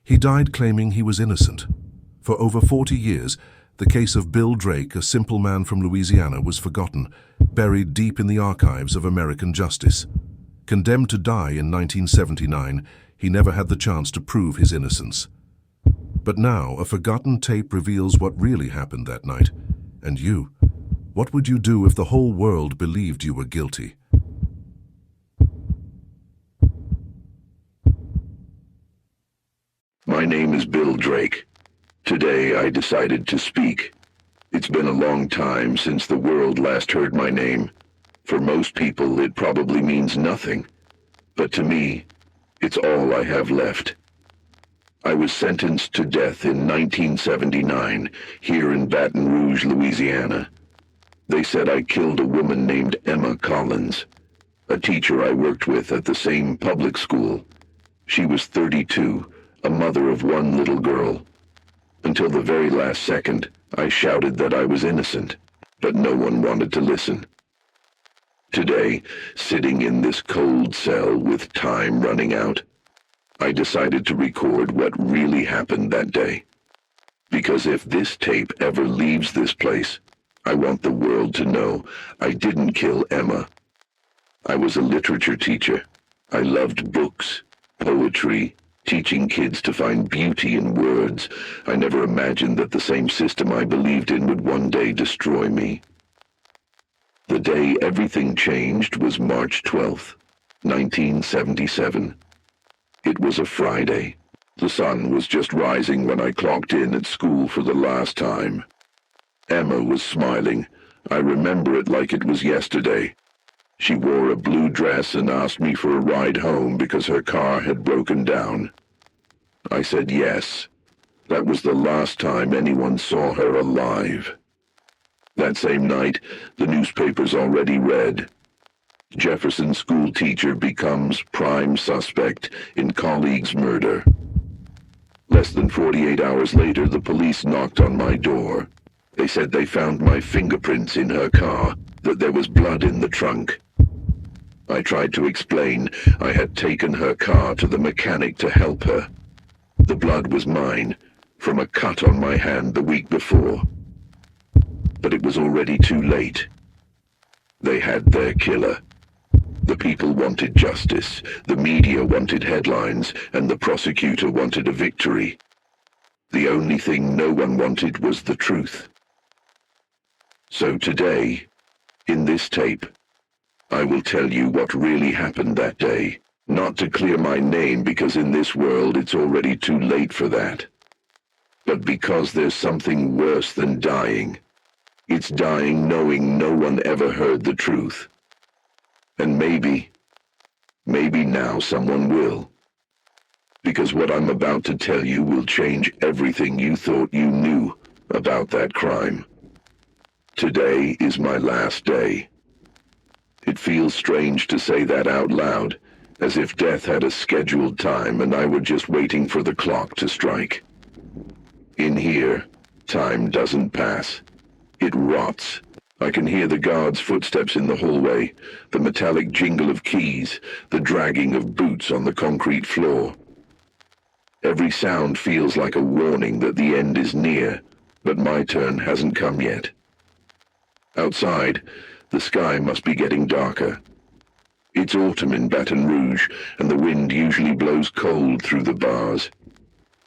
He died claiming he was innocent. For over 40 years, the case of Bill Drake, a simple man from Louisiana, was forgotten, buried deep in the archives of American justice. Condemned to die in 1979, he never had the chance to prove his innocence. But now, a forgotten tape reveals what really happened that night. And you, what would you do if the whole world believed you were guilty? My name is Bill Drake. Today I decided to speak. It's been a long time since the world last heard my name. For most people, it probably means nothing. But to me, it's all I have left. I was sentenced to death in 1979, here in Baton Rouge, Louisiana. They said I killed a woman named Emma Collins, a teacher I worked with at the same public school. She was 32, a mother of one little girl. Until the very last second, I shouted that I was innocent, but no one wanted to listen. Today, sitting in this cold cell with time running out, I decided to record what really happened that day. Because if this tape ever leaves this place, I want the world to know I didn't kill Emma. I was a literature teacher. I loved books, poetry, teaching kids to find beauty in words. I never imagined that the same system I believed in would one day destroy me. The day everything changed was March 12th, 1977. It was a Friday. The sun was just rising when I clocked in at school for the last time. Emma was smiling. I remember it like it was yesterday. She wore a blue dress and asked me for a ride home because her car had broken down. I said yes. That was the last time anyone saw her alive. That same night, the newspapers already read, Jefferson school teacher becomes prime suspect in colleague's murder. Less than 48 hours later, the police knocked on my door. They said they found my fingerprints in her car, that there was blood in the trunk. I tried to explain I had taken her car to the mechanic to help her. The blood was mine, from a cut on my hand the week before. But it was already too late. They had their killer. The people wanted justice, the media wanted headlines, and the prosecutor wanted a victory. The only thing no one wanted was the truth. So today, in this tape, I will tell you what really happened that day, not to clear my name because in this world it's already too late for that, but because there's something worse than dying. It's dying knowing no one ever heard the truth. And maybe now someone will. Because what I'm about to tell you will change everything you thought you knew about that crime. Today is my last day. It feels strange to say that out loud, as if death had a scheduled time and I were just waiting for the clock to strike. In here, time doesn't pass. It rots. I can hear the guards' footsteps in the hallway, the metallic jingle of keys, the dragging of boots on the concrete floor. Every sound feels like a warning that the end is near, but my turn hasn't come yet. Outside, the sky must be getting darker. It's autumn in Baton Rouge, and the wind usually blows cold through the bars.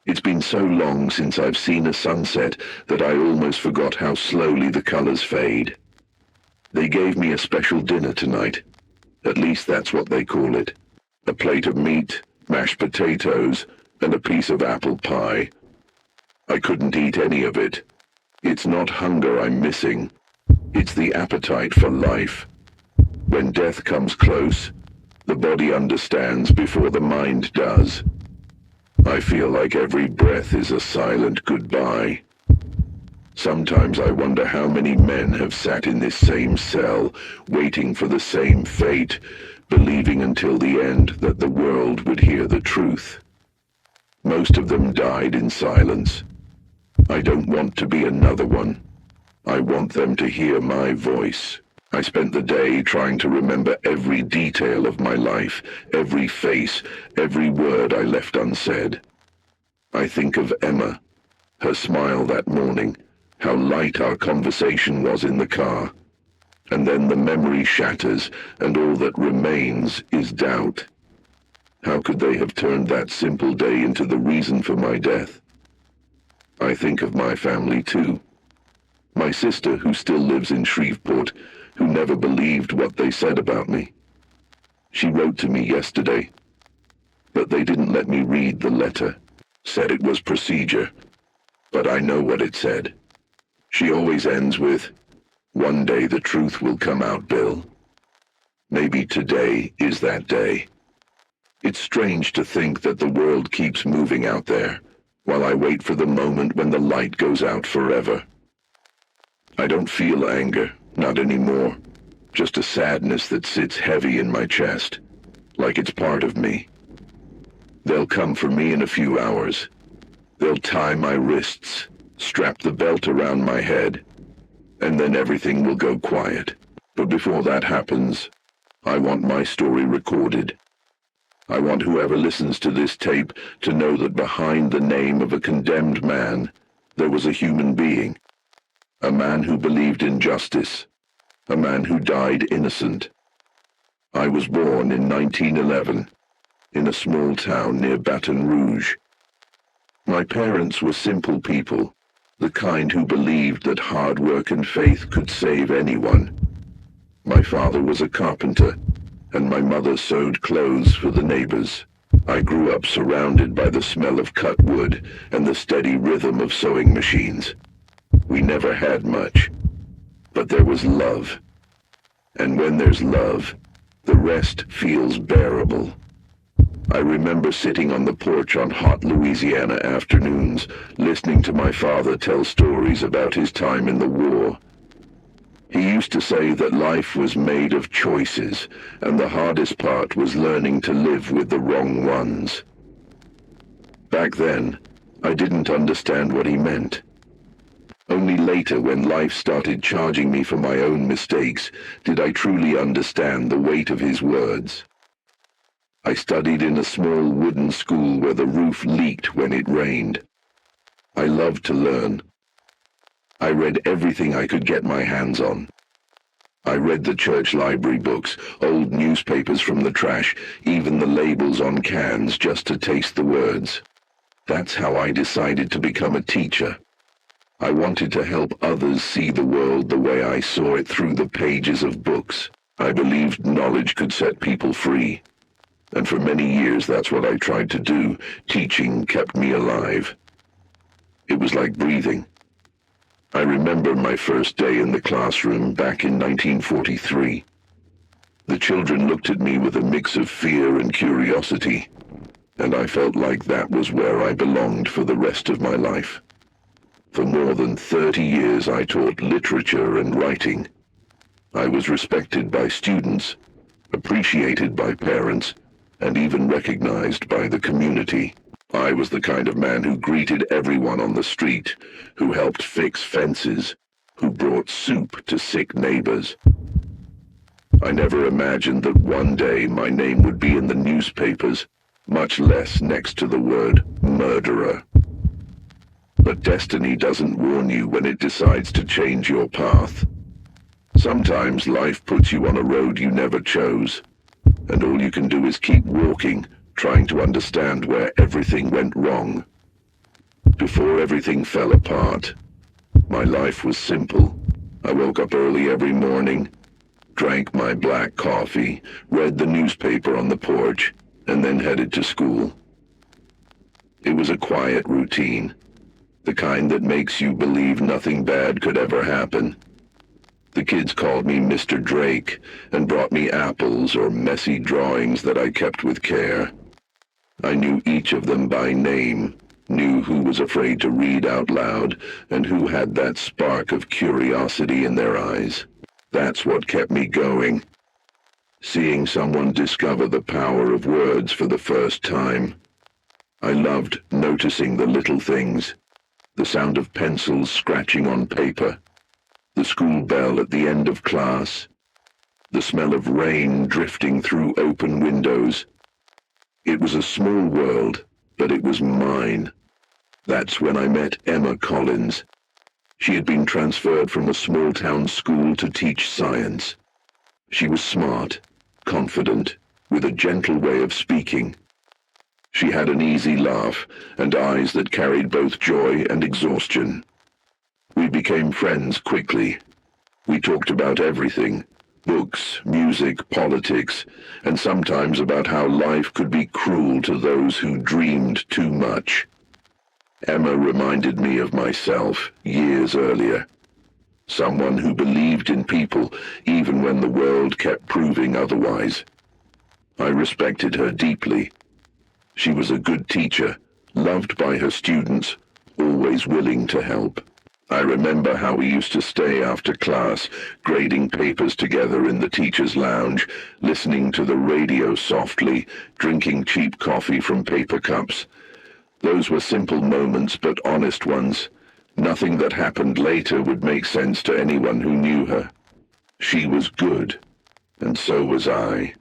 It's been so long since I've seen a sunset that I almost forgot how slowly the colors fade. They gave me a special dinner tonight. At least that's what they call it. A plate of meat, mashed potatoes, and a piece of apple pie. I couldn't eat any of it. It's not hunger I'm missing. It's the appetite for life. When death comes close, the body understands before the mind does. I feel like every breath is a silent goodbye. Sometimes I wonder how many men have sat in this same cell, waiting for the same fate, believing until the end that the world would hear the truth. Most of them died in silence. I don't want to be another one. I want them to hear my voice. I spent the day trying to remember every detail of my life, every face, every word I left unsaid. I think of Emma, her smile that morning, how light our conversation was in the car. And then the memory shatters, and all that remains is doubt. How could they have turned that simple day into the reason for my death? I think of my family too. My sister, who still lives in Shreveport, who never believed what they said about me. She wrote to me yesterday, but they didn't let me read the letter. Said it was procedure, but I know what it said. She always ends with, "One day the truth will come out, Bill." Maybe today is that day. It's strange to think that the world keeps moving out there, while I wait for the moment when the light goes out forever. I don't feel anger, not anymore. Just a sadness that sits heavy in my chest, like it's part of me. They'll come for me in a few hours. They'll tie my wrists, strap the belt around my head, and then everything will go quiet. But before that happens, I want my story recorded. I want whoever listens to this tape to know that behind the name of a condemned man, there was a human being. A man who believed in justice. A man who died innocent. I was born in 1911, in a small town near Baton Rouge. My parents were simple people, the kind who believed that hard work and faith could save anyone. My father was a carpenter, and my mother sewed clothes for the neighbors. I grew up surrounded by the smell of cut wood and the steady rhythm of sewing machines. We never had much, but there was love. And when there's love, the rest feels bearable. I remember sitting on the porch on hot Louisiana afternoons, listening to my father tell stories about his time in the war. He used to say that life was made of choices, and the hardest part was learning to live with the wrong ones. Back then, I didn't understand what he meant. Only later, when life started charging me for my own mistakes, did I truly understand the weight of his words. I studied in a small wooden school where the roof leaked when it rained. I loved to learn. I read everything I could get my hands on. I read the church library books, old newspapers from the trash, even the labels on cans just to taste the words. That's how I decided to become a teacher. I wanted to help others see the world the way I saw it through the pages of books. I believed knowledge could set people free. And for many years that's what I tried to do. Teaching kept me alive. It was like breathing. I remember my first day in the classroom back in 1943. The children looked at me with a mix of fear and curiosity, and I felt like that was where I belonged for the rest of my life. For more than 30 years I taught literature and writing. I was respected by students, appreciated by parents, and even recognized by the community. I was the kind of man who greeted everyone on the street, who helped fix fences, who brought soup to sick neighbors. I never imagined that one day my name would be in the newspapers, much less next to the word murderer. But destiny doesn't warn you when it decides to change your path. Sometimes life puts you on a road you never chose, and all you can do is keep walking, trying to understand where everything went wrong. Before everything fell apart, my life was simple. I woke up early every morning, drank my black coffee, read the newspaper on the porch, and then headed to school. It was a quiet routine, the kind that makes you believe nothing bad could ever happen. The kids called me Mr. Drake and brought me apples or messy drawings that I kept with care. I knew each of them by name, knew who was afraid to read out loud and who had that spark of curiosity in their eyes. That's what kept me going. Seeing someone discover the power of words for the first time. I loved noticing the little things. The sound of pencils scratching on paper, the school bell at the end of class, the smell of rain drifting through open windows. It was a small world, but it was mine. That's when I met Emma Collins. She had been transferred from a small-town school to teach science. She was smart, confident, with a gentle way of speaking. She had an easy laugh and eyes that carried both joy and exhaustion. We became friends quickly. We talked about everything: books, music, politics, and sometimes about how life could be cruel to those who dreamed too much. Emma reminded me of myself years earlier. Someone who believed in people even when the world kept proving otherwise. I respected her deeply. She was a good teacher, loved by her students, always willing to help. I remember how we used to stay after class, grading papers together in the teacher's lounge, listening to the radio softly, drinking cheap coffee from paper cups. Those were simple moments, but honest ones. Nothing that happened later would make sense to anyone who knew her. She was good, and so was I.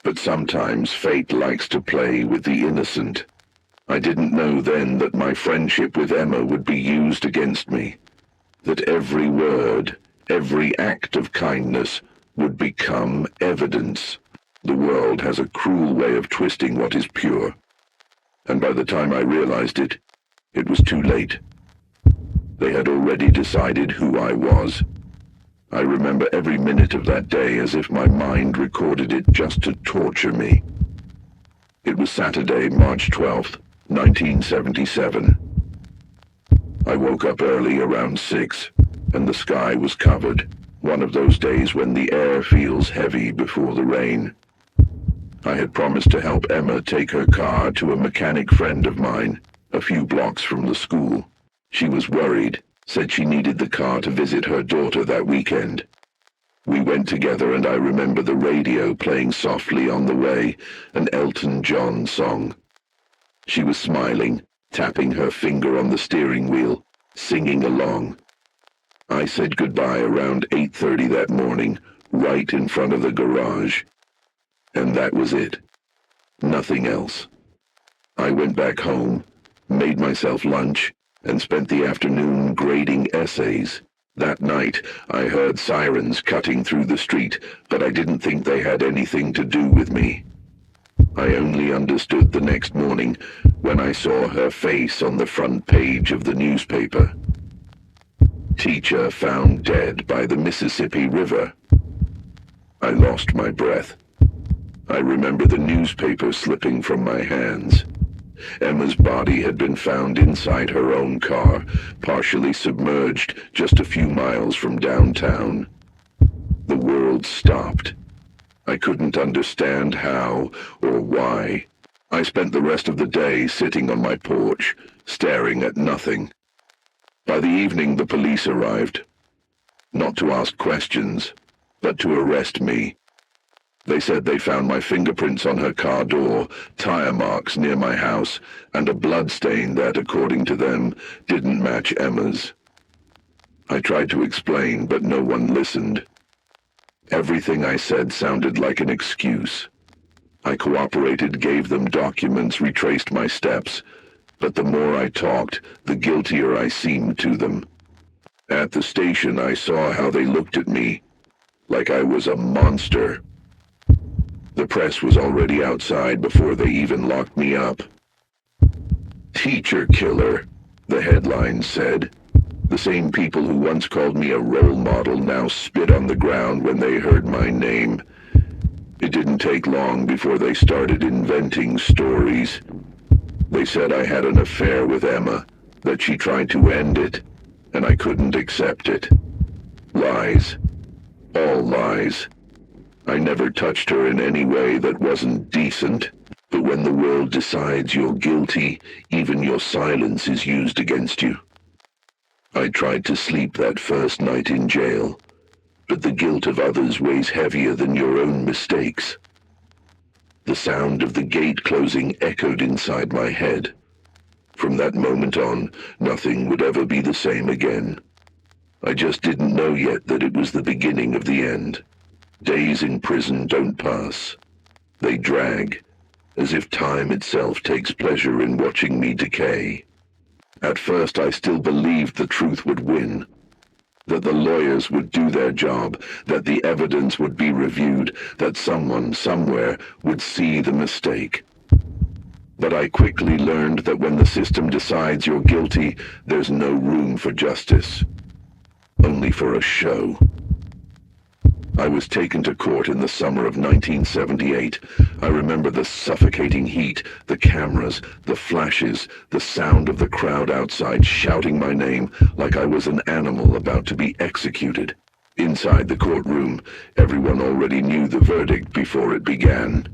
But sometimes fate likes to play with the innocent. I didn't know then that my friendship with Emma would be used against me, that every word, every act of kindness would become evidence. The world has a cruel way of twisting what is pure, and by the time I realized it, it was too late. They had already decided who I was. I remember every minute of that day as if my mind recorded it just to torture me. It was Saturday, March 12th, 1977. I woke up early around 6, and the sky was covered, one of those days when the air feels heavy before the rain. I had promised to help Emma take her car to a mechanic friend of mine, a few blocks from the school. She was worried, said she needed the car to visit her daughter that weekend. We went together, and I remember the radio playing softly on the way, an Elton John song. She was smiling, tapping her finger on the steering wheel, singing along. I said goodbye around 8:30 that morning, right in front of the garage. And that was it. Nothing else. I went back home, made myself lunch, and spent the afternoon grading essays. That night, I heard sirens cutting through the street, but I didn't think they had anything to do with me. I only understood the next morning when I saw her face on the front page of the newspaper. Teacher found dead by the Mississippi River. I lost my breath. I remember the newspaper slipping from my hands. Emma's body had been found inside her own car, partially submerged just a few miles from downtown. The world stopped. I couldn't understand how or why. I spent the rest of the day sitting on my porch, staring at nothing. By the evening, the police arrived. Not to ask questions, but to arrest me. They said they found my fingerprints on her car door, tire marks near my house, and a blood stain that, according to them, didn't match Emma's. I tried to explain, but no one listened. Everything I said sounded like an excuse. I cooperated, gave them documents, retraced my steps, but the more I talked, the guiltier I seemed to them. At the station, I saw how they looked at me, like I was a monster. The press was already outside before they even locked me up. "Teacher killer," the headline said. The same people who once called me a role model now spit on the ground when they heard my name. It didn't take long before they started inventing stories. They said I had an affair with Emma, that she tried to end it, and I couldn't accept it. Lies. All lies. I never touched her in any way that wasn't decent, but when the world decides you're guilty, even your silence is used against you. I tried to sleep that first night in jail, but the guilt of others weighs heavier than your own mistakes. The sound of the gate closing echoed inside my head. From that moment on, nothing would ever be the same again. I just didn't know yet that it was the beginning of the end. Days in prison don't pass. They drag, as if time itself takes pleasure in watching me decay. At first, I still believed the truth would win, that the lawyers would do their job, that the evidence would be reviewed, that someone, somewhere, would see the mistake. But I quickly learned that when the system decides you're guilty, there's no room for justice, only for a show. I was taken to court in the summer of 1978. I remember the suffocating heat, the cameras, the flashes, the sound of the crowd outside shouting my name like I was an animal about to be executed. Inside the courtroom, everyone already knew the verdict before it began.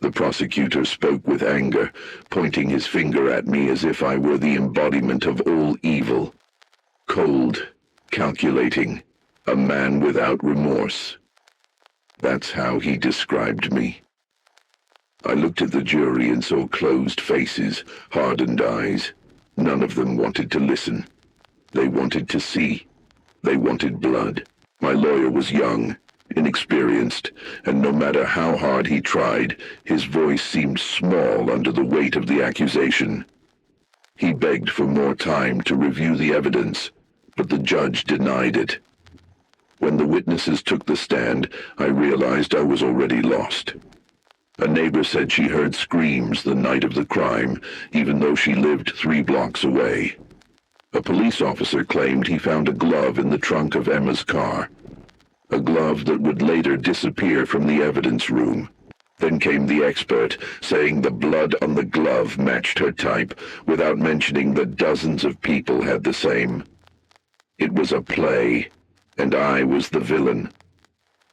The prosecutor spoke with anger, pointing his finger at me as if I were the embodiment of all evil. Cold, calculating, a man without remorse. That's how he described me. I looked at the jury and saw closed faces, hardened eyes. None of them wanted to listen. They wanted to see. They wanted blood. My lawyer was young, inexperienced, and no matter how hard he tried, his voice seemed small under the weight of the accusation. He begged for more time to review the evidence, but the judge denied it. When the witnesses took the stand, I realized I was already lost. A neighbor said she heard screams the night of the crime, even though she lived 3 blocks away. A police officer claimed he found a glove in the trunk of Emma's car, a glove that would later disappear from the evidence room. Then came the expert, saying the blood on the glove matched her type, without mentioning that dozens of people had the same. It was a play, and I was the villain.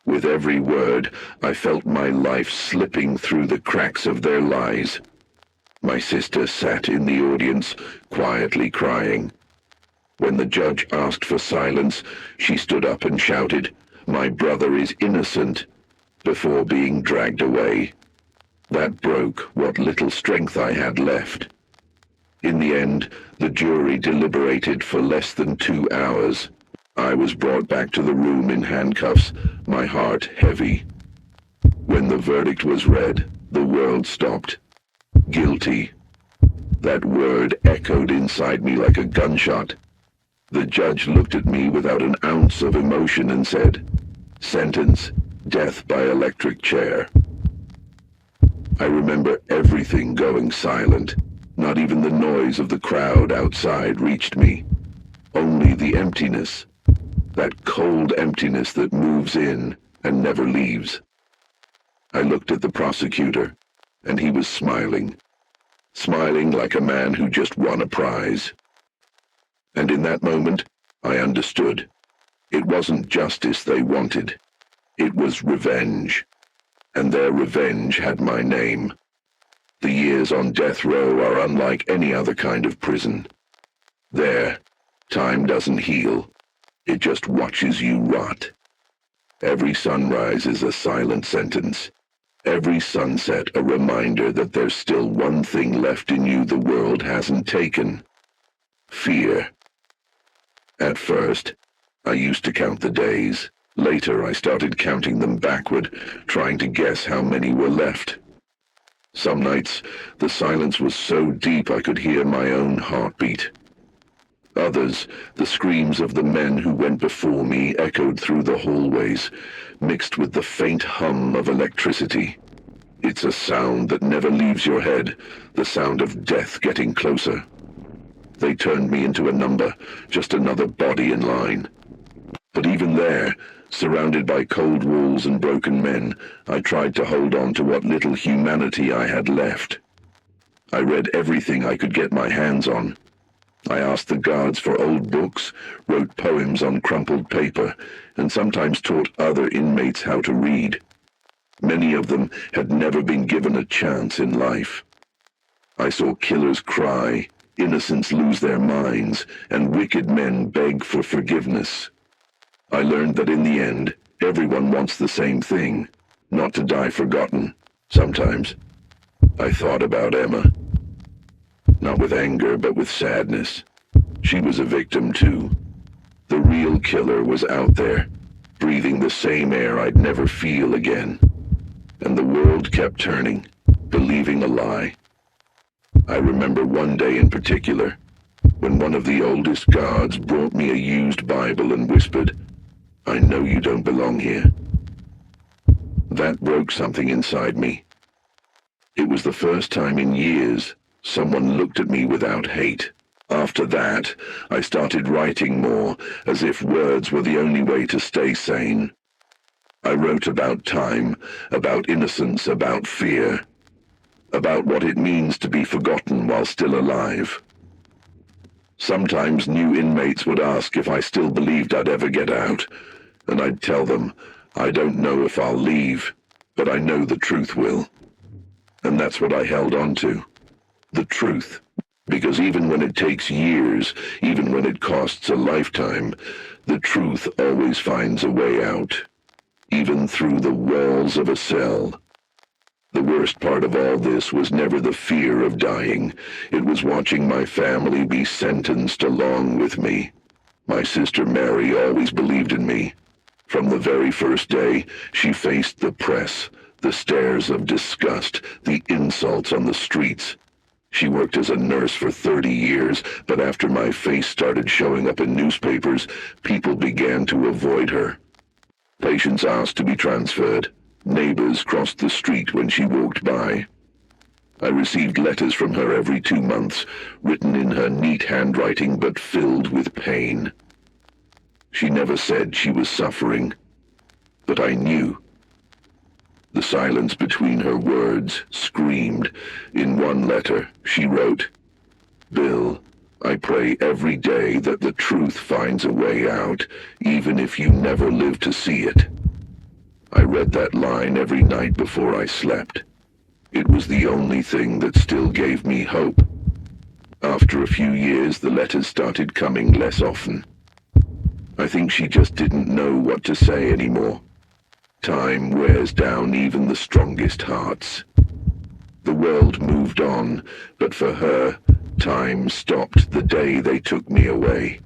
With every word, I felt my life slipping through the cracks of their lies. My sister sat in the audience, quietly crying. When the judge asked for silence, she stood up and shouted, "My brother is innocent," before being dragged away. That broke what little strength I had left. In the end, the jury deliberated for less than 2 hours. I was brought back to the room in handcuffs, my heart heavy. When the verdict was read, the world stopped. Guilty. That word echoed inside me like a gunshot. The judge looked at me without an ounce of emotion and said, "Sentence, death by electric chair." I remember everything going silent. Not even the noise of the crowd outside reached me. Only the emptiness. That cold emptiness that moves in and never leaves. I looked at the prosecutor, and he was smiling. Smiling like a man who just won a prize. And in that moment, I understood. It wasn't justice they wanted. It was revenge. And their revenge had my name. The years on death row are unlike any other kind of prison. There, time doesn't heal. It just watches you rot. Every sunrise is a silent sentence. Every sunset a reminder that there's still one thing left in you the world hasn't taken. Fear. At first, I used to count the days. Later, I started counting them backward, trying to guess how many were left. Some nights, the silence was so deep I could hear my own heartbeat. Others, the screams of the men who went before me echoed through the hallways, mixed with the faint hum of electricity. It's a sound that never leaves your head, the sound of death getting closer. They turned me into a number, just another body in line. But even there, surrounded by cold walls and broken men, I tried to hold on to what little humanity I had left. I read everything I could get my hands on. I asked the guards for old books, wrote poems on crumpled paper, and sometimes taught other inmates how to read. Many of them had never been given a chance in life. I saw killers cry, innocents lose their minds, and wicked men beg for forgiveness. I learned that in the end, everyone wants the same thing, not to die forgotten. Sometimes, I thought about Emma. Not with anger, but with sadness. She was a victim too. The real killer was out there, breathing the same air I'd never feel again. And the world kept turning, believing a lie. I remember one day in particular. when one of the oldest guards brought me a used Bible and whispered, "I know you don't belong here." That broke something inside me. It was the first time in years someone looked at me without hate. After that, I started writing more, as if words were the only way to stay sane. I wrote about time, about innocence, about fear, about what it means to be forgotten while still alive. Sometimes new inmates would ask if I still believed I'd ever get out, and I'd tell them, "I don't know if I'll leave, but I know the truth will." And that's what I held on to. The truth. Because even when it takes years, even when it costs a lifetime, the truth always finds a way out, even through the walls of a cell. The worst part of all this was never the fear of dying. It was watching my family be sentenced along with me. My sister Mary always believed in me. From the very first day, she faced the press, the stares of disgust, the insults on the streets. She worked as a nurse for 30 years, but after my face started showing up in newspapers, people began to avoid her. Patients asked to be transferred. Neighbors crossed the street when she walked by. I received letters from her every 2 months, written in her neat handwriting but filled with pain. She never said she was suffering, but I knew. The silence between her words screamed. In one letter, she wrote, "Bill, I pray every day that the truth finds a way out, even if you never live to see it." I read that line every night before I slept. It was the only thing that still gave me hope. After a few years, the letters started coming less often. I think she just didn't know what to say anymore. Time wears down even the strongest hearts. The world moved on, but for her, time stopped the day they took me away.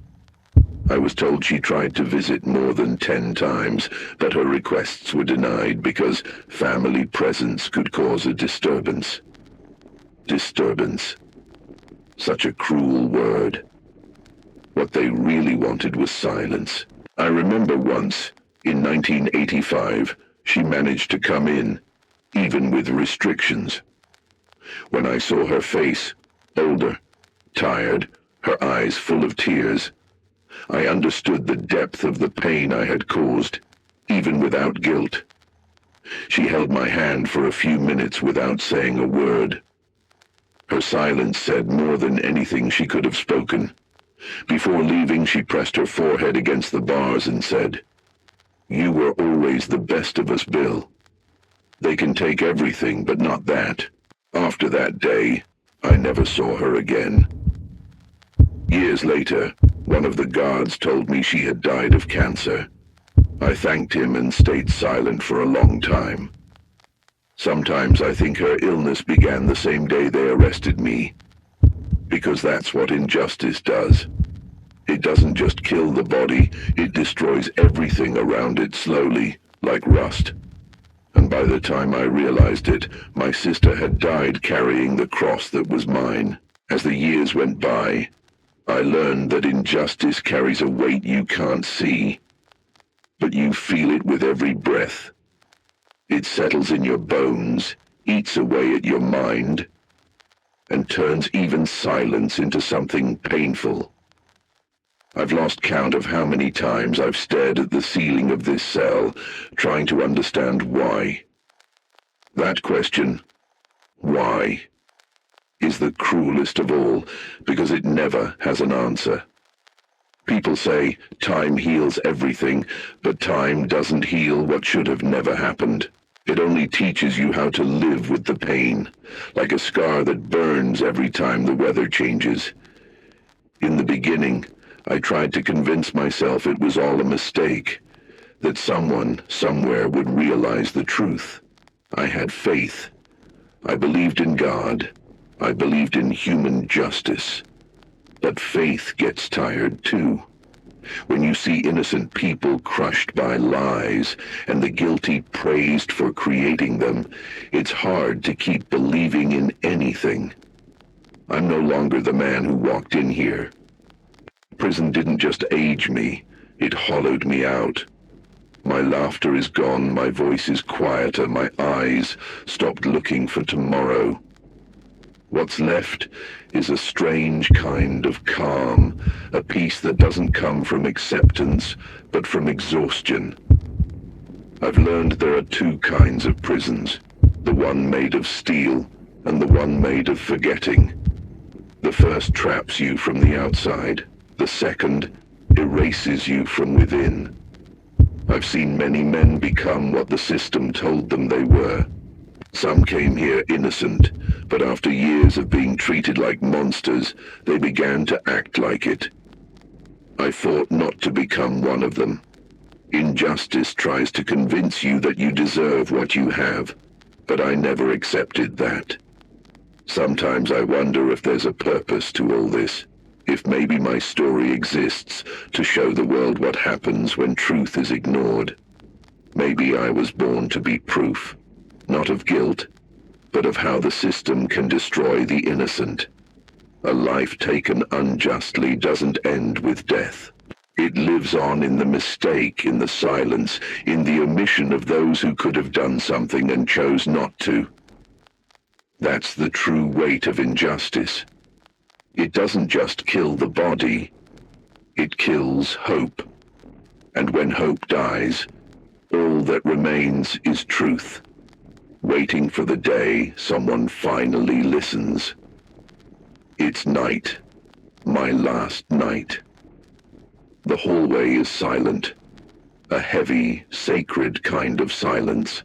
I was told she tried to visit more than 10 times, but her requests were denied because family presence could cause a disturbance. Disturbance. Such a cruel word. What they really wanted was silence. I remember once, in 1985, she managed to come in, even with restrictions. When I saw her face, older, tired, her eyes full of tears, I understood the depth of the pain I had caused, even without guilt. She held my hand for a few minutes without saying a word. Her silence said more than anything she could have spoken. Before leaving, she pressed her forehead against the bars and said, "You were always the best of us, Bill. They can take everything, but not that." After that day, I never saw her again. Years later, one of the guards told me she had died of cancer. I thanked him and stayed silent for a long time. Sometimes I think her illness began the same day they arrested me, because that's what injustice does. It doesn't just kill the body, it destroys everything around it slowly, like rust. And by the time I realized it, my sister had died carrying the cross that was mine. As the years went by, I learned that injustice carries a weight you can't see, but you feel it with every breath. It settles in your bones, eats away at your mind, and turns even silence into something painful. I've lost count of how many times I've stared at the ceiling of this cell, trying to understand why. That question, why, is the cruelest of all, because it never has an answer. People say time heals everything, but time doesn't heal what should have never happened. It only teaches you how to live with the pain, like a scar that burns every time the weather changes. In the beginning, I tried to convince myself it was all a mistake, that someone, somewhere would realize the truth. I had faith. I believed in God. I believed in human justice. But faith gets tired too. When you see innocent people crushed by lies and the guilty praised for creating them, it's hard to keep believing in anything. I'm no longer the man who walked in here. Prison didn't just age me, it hollowed me out. My laughter is gone, my voice is quieter, my eyes stopped looking for tomorrow. What's left is a strange kind of calm, a peace that doesn't come from acceptance, but from exhaustion. I've learned there are two kinds of prisons, the one made of steel and the one made of forgetting. The first traps you from the outside, the second erases you from within. I've seen many men become what the system told them they were. Some came here innocent, but after years of being treated like monsters, they began to act like it. I fought not to become one of them. Injustice tries to convince you that you deserve what you have, but I never accepted that. Sometimes I wonder if there's a purpose to all this, if maybe my story exists to show the world what happens when truth is ignored. Maybe I was born to be proof, not of guilt, but of how the system can destroy the innocent. A life taken unjustly doesn't end with death. It lives on in the mistake, in the silence, in the omission of those who could have done something and chose not to. That's the true weight of injustice. It doesn't just kill the body, it kills hope. And when hope dies, all that remains is truth, waiting for the day someone finally listens. It's night, my last night. The hallway is silent, a heavy, sacred kind of silence.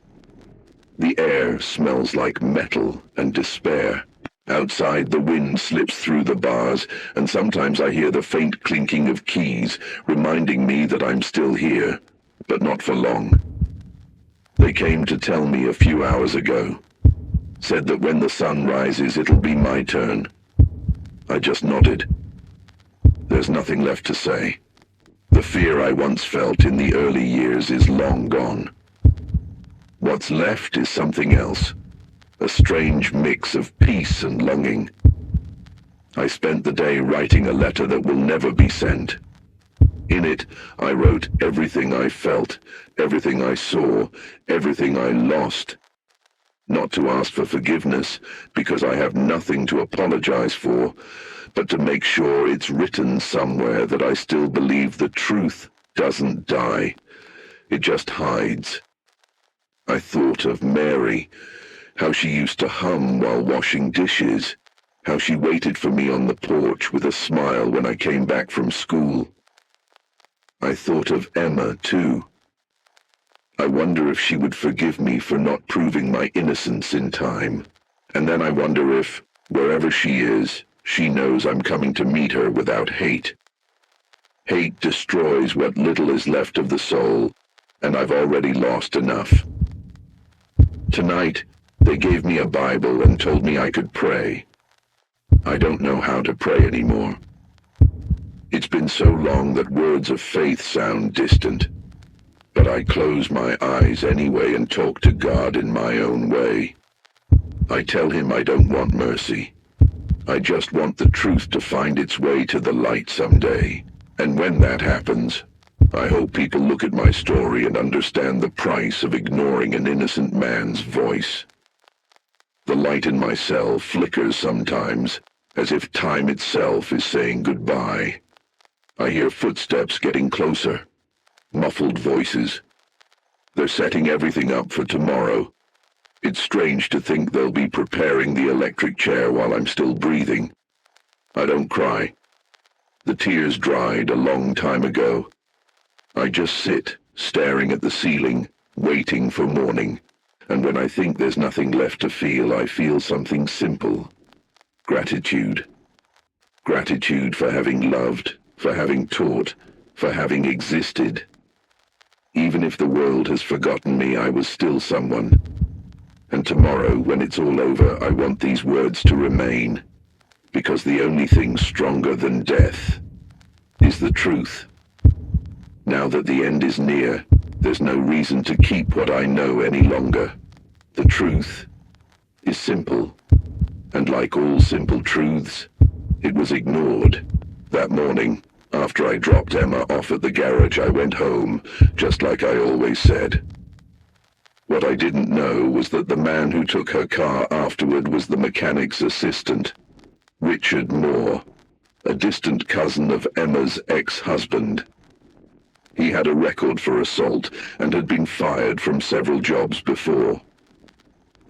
The air smells like metal and despair. Outside, the wind slips through the bars, and sometimes I hear the faint clinking of keys, reminding me that I'm still here, but not for long. They came to tell me a few hours ago. Said that when the sun rises, it'll be my turn. I just nodded. There's nothing left to say. The fear I once felt in the early years is long gone. What's left is something else, a strange mix of peace and longing. I spent the day writing a letter that will never be sent. In it, I wrote everything I felt, everything I saw, everything I lost. Not to ask for forgiveness, because I have nothing to apologize for, but to make sure it's written somewhere that I still believe the truth doesn't die. It just hides. I thought of Mary, how she used to hum while washing dishes, how she waited for me on the porch with a smile when I came back from school. I thought of Emma, too. I wonder if she would forgive me for not proving my innocence in time. And then I wonder if, wherever she is, she knows I'm coming to meet her without hate. Hate destroys what little is left of the soul, and I've already lost enough. Tonight, they gave me a Bible and told me I could pray. I don't know how to pray anymore. It's been so long that words of faith sound distant, but I close my eyes anyway and talk to God in my own way. I tell him I don't want mercy. I just want the truth to find its way to the light someday. And when that happens, I hope people look at my story and understand the price of ignoring an innocent man's voice. The light in my cell flickers sometimes, as if time itself is saying goodbye. I hear footsteps getting closer, muffled voices. They're setting everything up for tomorrow. It's strange to think they'll be preparing the electric chair while I'm still breathing. I don't cry. The tears dried a long time ago. I just sit, staring at the ceiling, waiting for morning. And when I think there's nothing left to feel, I feel something simple. Gratitude. Gratitude for having loved, for having taught, for having existed. Even if the world has forgotten me, I was still someone. And tomorrow, when it's all over, I want these words to remain. Because the only thing stronger than death is the truth. Now that the end is near, there's no reason to keep what I know any longer. The truth is simple. And like all simple truths, it was ignored that morning. After I dropped Emma off at the garage, I went home, just like I always said. What I didn't know was that the man who took her car afterward was the mechanic's assistant, Richard Moore, a distant cousin of Emma's ex-husband. He had a record for assault and had been fired from several jobs before.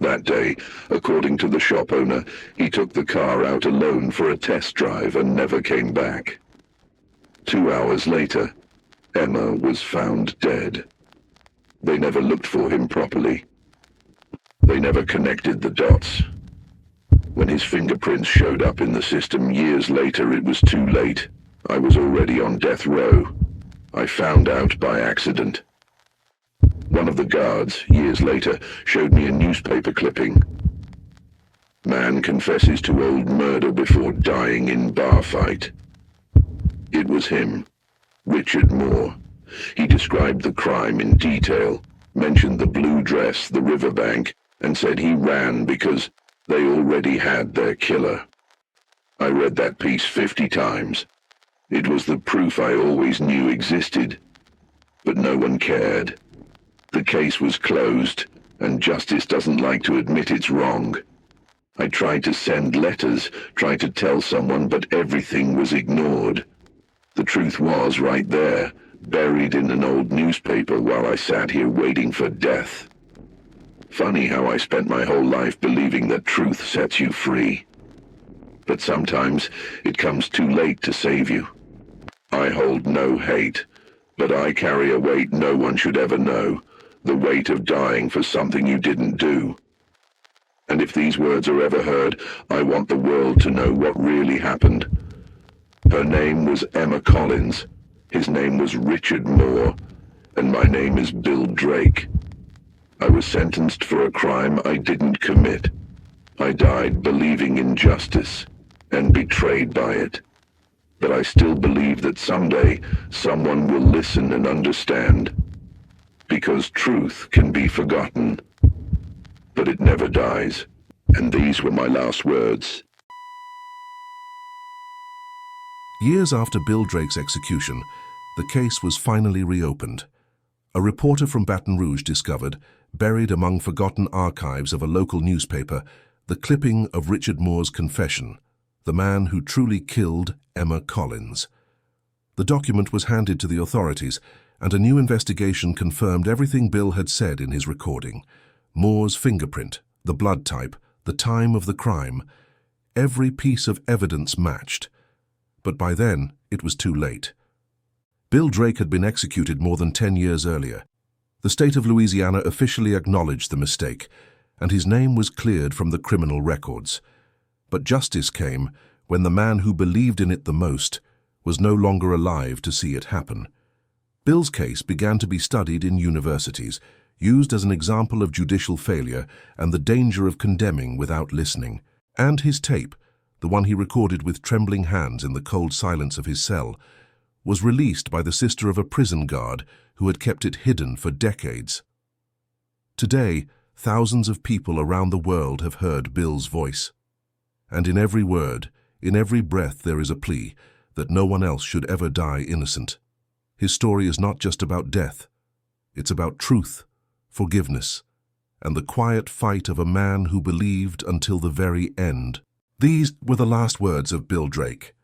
That day, according to the shop owner, he took the car out alone for a test drive and never came back. 2 hours later, Emma was found dead. They never looked for him properly. They never connected the dots. When his fingerprints showed up in the system years later, it was too late. I was already on death row. I found out by accident. One of the guards, years later, showed me a newspaper clipping. Man confesses to old murder before dying in bar fight. It was him, Richard Moore. He described the crime in detail, mentioned the blue dress, the riverbank, and said he ran because they already had their killer. I read that piece 50 times. It was the proof I always knew existed, but no one cared. The case was closed, and justice doesn't like to admit it's wrong. I tried to send letters, tried to tell someone, but everything was ignored. The truth was right there, buried in an old newspaper while I sat here waiting for death. Funny how I spent my whole life believing that truth sets you free. But sometimes it comes too late to save you. I hold no hate, but I carry a weight no one should ever know, the weight of dying for something you didn't do. And if these words are ever heard, I want the world to know what really happened. Her name was Emma Collins. His name was Richard Moore, and my name is Bill Drake. I was sentenced for a crime I didn't commit. I died believing in justice, and betrayed by it. But I still believe that someday someone will listen and understand. Because truth can be forgotten, but it never dies. And these were my last words. Years after Bill Drake's execution, the case was finally reopened. A reporter from Baton Rouge discovered, buried among forgotten archives of a local newspaper, the clipping of Richard Moore's confession, the man who truly killed Emma Collins. The document was handed to the authorities, and a new investigation confirmed everything Bill had said in his recording. Moore's fingerprint, the blood type, the time of the crime. Every piece of evidence matched. But by then, it was too late. Bill Drake had been executed more than 10 years earlier. The state of Louisiana officially acknowledged the mistake, and his name was cleared from the criminal records. But justice came when the man who believed in it the most was no longer alive to see it happen. Bill's case began to be studied in universities, used as an example of judicial failure and the danger of condemning without listening. And his tape, the one he recorded with trembling hands in the cold silence of his cell, was released by the sister of a prison guard who had kept it hidden for decades. Today, thousands of people around the world have heard Bill's voice. And in every word, in every breath, there is a plea that no one else should ever die innocent. His story is not just about death. It's about truth, forgiveness, and the quiet fight of a man who believed until the very end. These were the last words of Bill Drake.